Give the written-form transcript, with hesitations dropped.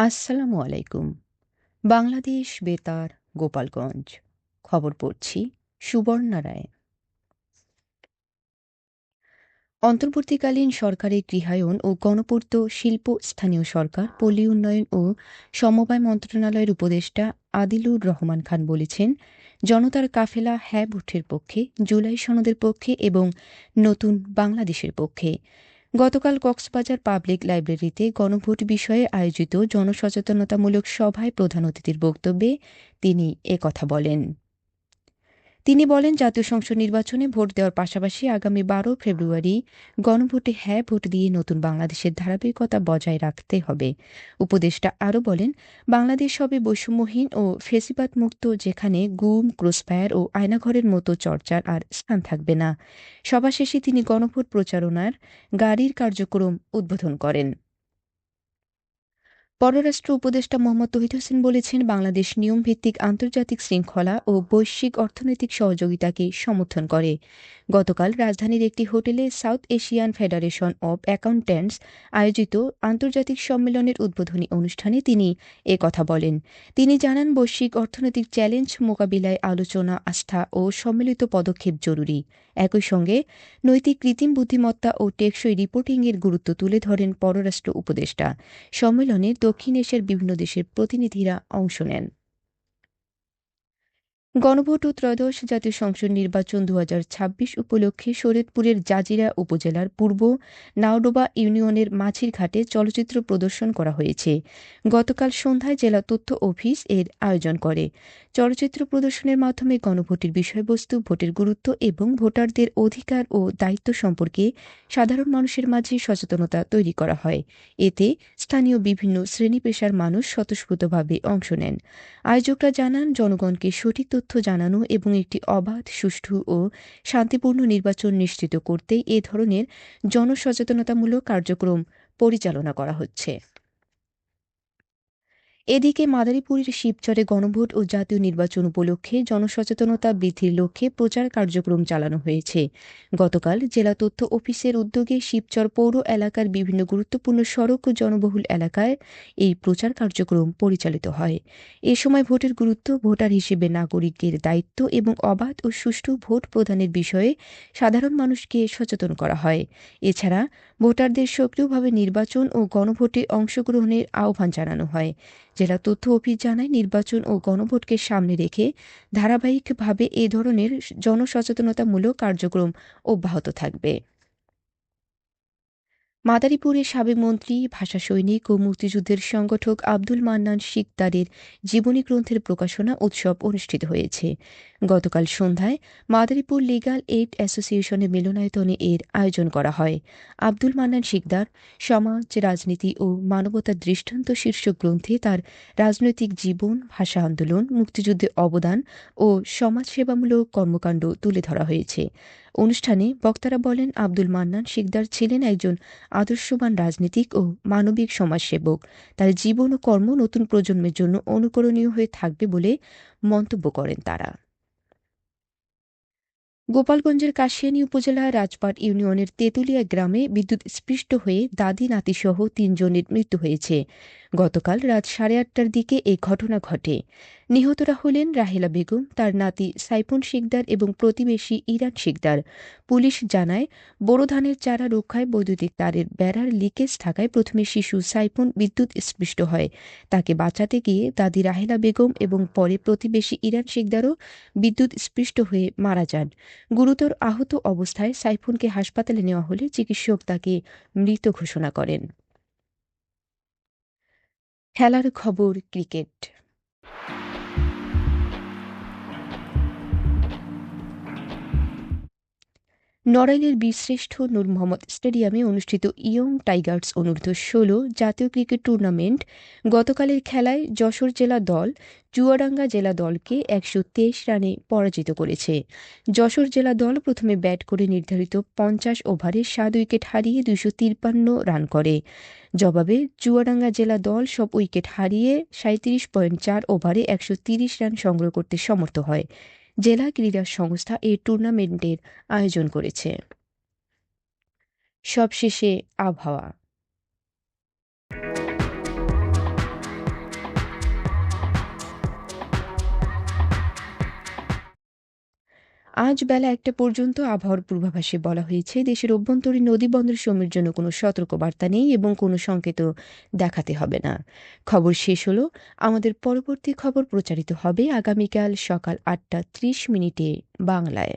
আসসালামু আলাইকুম। বাংলাদেশ বেতার, গোপালগঞ্জ। খবর পড়ছি সুবর্ণা রায়। অন্তর্বর্তীকালীন সরকারের গৃহায়ন ও গণপূর্ত শিল্প, স্থানীয় সরকার, পল্লী উন্নয়ন ও সমবায় মন্ত্রণালয়ের উপদেষ্টা আদিলুর রহমান খান বলেছেন, জনতার কাফেলা হ্যাঁ ভোটের পক্ষে, জুলাই সনদের পক্ষে এবং নতুন বাংলাদেশের পক্ষে। গতকাল কক্সবাজার পাবলিক লাইব্রেরিতে গণভোট বিষয়ে আয়োজিত জনসচেতনতামূলক সভায় প্রধান অতিথির বক্তব্যে তিনি একথা বলেন। তিনি বলেন, জাতীয় সংসদ নির্বাচনে ভোট দেওয়ার পাশাপাশি আগামী ১২ ফেব্রুয়ারি গণভোটে হ্যাঁ ভোট দিয়ে নতুন বাংলাদেশের ধারাবাহিকতা বজায় রাখতে হবে। উপদেষ্টা আরও বলেন, বাংলাদেশ হবে বৈষম্যহীন ও ফেসিবাদ মুক্ত, যেখানে গুম, ক্রসফায়ার ও আয়নাঘরের মতো চর্চার আর স্থান থাকবে না। সভা শেষে তিনি গণভোট প্রচারণার গাড়ির কার্যক্রম উদ্বোধন করেন। পররাষ্ট্র উপদেষ্টা মোহাম্মদ তৌহিদ হোসেন বলেছেন, বাংলাদেশ নিয়মভিত্তিক আন্তর্জাতিক শৃঙ্খলা ও বৈশ্বিক অর্থনৈতিক সহযোগিতাকে সমর্থন করে। গতকাল রাজধানীর একটি হোটেলে south Asian federation of accountants আয়োজিত আন্তর্জাতিক সম্মেলনের উদ্বোধনী অনুষ্ঠানে তিনি কথা বলেন। তিনি জানান, বৈশ্বিক অর্থনৈতিক চ্যালেঞ্জ মোকাবিলায় আলোচনা, আস্থা ও সম্মিলিত পদক্ষেপ জরুরি। একই সঙ্গে নৈতিক কৃত্রিম বুদ্ধিমত্তা ও টেকসই রিপোর্টিংয়ের গুরুত্ব তুলে ধরেন পররাষ্ট্র উপদেষ্টা। সম্মেলনে দক্ষিণ এশিয়ার বিভিন্ন দেশের প্রতিনিধিরা অংশ নেন। গণভোট ও ত্রয়োদশ জাতীয় সংসদ নির্বাচন ২০২৬ উপলক্ষে শরীয়তপুরের জাজিরা উপজেলার পূর্ব নাওডোবা ইউনিয়নের মাঝির ঘাটে চলচ্চিত্র প্রদর্শন করা হয়েছে। গতকাল সন্ধ্যায় জেলা তথ্য অফিস এর আয়োজন করে। চলচ্চিত্র প্রদর্শনের মাধ্যমে গণভোটের বিষয়বস্তু, ভোটের গুরুত্ব এবং ভোটারদের অধিকার ও দায়িত্ব সম্পর্কে সাধারণ মানুষের মাঝে সচেতনতা তৈরি করা হয়। এতে স্থানীয় বিভিন্ন শ্রেণী পেশার মানুষ স্বতঃস্ফূর্তভাবে অংশ নেন। আয়োজকরা জানান, জনগণকে সঠিক তথ্য জানানো এবং একটি অবাধ, সুষ্ঠু ও শান্তিপূর্ণ নির্বাচন নিশ্চিত করতেই এ ধরনের জনসচেতনতামূলক কার্যক্রম পরিচালনা করা হচ্ছে। এদিকে মাদারীপুরের শিবচরে গণভোট ও জাতীয় নির্বাচন উপলক্ষে জনসচেতনতা বৃদ্ধির লক্ষ্যে প্রচার কার্যক্রম চালানো হয়েছে। গতকাল জেলা তথ্য অফিসের উদ্যোগে শিবচর পৌর এলাকার বিভিন্ন গুরুত্বপূর্ণ সড়ক ও জনবহুল এলাকায় এই প্রচার কার্যক্রম পরিচালিত হয়। এ সময় ভোটের গুরুত্ব, ভোটার হিসেবে নাগরিকের দায়িত্ব এবং অবাধ ও সুষ্ঠু ভোট প্রদানের বিষয়ে সাধারণ মানুষকে সচেতন করা হয়। এছাড়া ভোটারদের সক্রিয়ভাবে নির্বাচন ও গণভোটে অংশগ্রহণের আহ্বান জানানো হয়। জেলা তথ্য অফিস জানায়, নির্বাচন ও গণভোটকে সামনে রেখে ধারাবাহিকভাবে এ ধরনের জনসচেতনতামূলক কার্যক্রম অব্যাহত থাকবে। মাদারীপুরের সাবেক মন্ত্রী, ভাষা সৈনিক ও মুক্তিযুদ্ধের সংগঠক আব্দুল মান্নান শিকদারের জীবনী গ্রন্থের প্রকাশনা উৎসব অনুষ্ঠিত হয়েছে। গতকাল সন্ধ্যায় মাদারীপুর লিগ্যাল এইড অ্যাসোসিয়েশনের মিলনায়তনে এর আয়োজন করা হয়। আব্দুল মান্নান শিকদার সমাজ, রাজনীতি ও মানবতার দৃষ্টান্ত শীর্ষক গ্রন্থে তার রাজনৈতিক জীবন, ভাষা আন্দোলন, মুক্তিযুদ্ধে অবদান ও সমাজসেবামূলক কর্মকাণ্ড তুলে ধরা হয়েছে। অনুষ্ঠানে বক্তারা বলেন, আব্দুল মান্নান শিকদার ছিলেন একজন আদর্শবান রাজনীতিক ও মানবিক সমাজসেবক। তার জীবন ও কর্ম নতুন প্রজন্মের জন্য অনুকরণীয় হয়ে থাকবে বলে মন্তব্য করেন তারা। গোপালগঞ্জের কাশিয়ানী উপজেলার রাজপাট ইউনিয়নের তেঁতুলিয়া গ্রামে বিদ্যুৎস্পৃষ্ট হয়ে দাদি নাতিসহ ৩ জনের মৃত্যু হয়েছে। গতকাল রাত ৮:৩০টার দিকে এই ঘটনা ঘটে। নিহতরা হলেন রাহেলা বেগম, তার নাতি সাইফুন শিকদার এবং প্রতিবেশী ইরান শিকদার। পুলিশ জানায়, বোরো ধানের চারা রক্ষায় বৈদ্যুতিক তারের বেড়ার লিকেজ থাকায় প্রথমে শিশু সাইফুন বিদ্যুৎস্পৃষ্ট হয়। তাকে বাঁচাতে গিয়ে দাদি রাহেলা বেগম এবং পরে প্রতিবেশী ইরান শিকদারও বিদ্যুৎস্পৃষ্ট হয়ে মারা যান। গুরুতর আহত অবস্থায় সাইফুনকে হাসপাতালে নেওয়া হলে চিকিৎসক তাকে মৃত ঘোষণা করেন। খেলার খবর, ক্রিকেট। নড়াইলের বীরশ্রেষ্ঠ নূর মোহাম্মদ স্টেডিয়ামে অনুষ্ঠিত ইয়ং টাইগার্স অনূর্ধ্ব-১৬ জাতীয় ক্রিকেট টুর্নামেন্ট গতকালের খেলায় যশোর জেলা দল চুয়াডাঙ্গা জেলা দলকে ১২৩ রানে পরাজিত করেছে। যশোর জেলা দল প্রথমে ব্যাট করে নির্ধারিত ৫০ ওভারে ৭ উইকেট হারিয়ে ২৫৩ রান করে। জবাবে চুয়াডাঙ্গা জেলা দল সব উইকেট হারিয়ে ৩৭.৪ ওভারে ১৩০ রান সংগ্রহ করতে সমর্থ হয়। জেলা ক্রীড়া সংস্থা এই টুর্নামেন্টের আয়োজন করেছে। সবশেষে আবহাওয়া। আজ বেলা ১টা পর্যন্ত আবহাওয়ার পূর্বাভাসে বলা হয়েছে, দেশের অভ্যন্তরীণ নদীবন্দর সমূহের জন্য কোনো সতর্কবার্তা নেই এবং কোনো সংকেতও দেখাতে হবে না। খবর শেষ হলো। আমাদের পরবর্তী খবর প্রচারিত হবে আগামীকাল সকাল ৮টা ৩০ মিনিটে বাংলায়।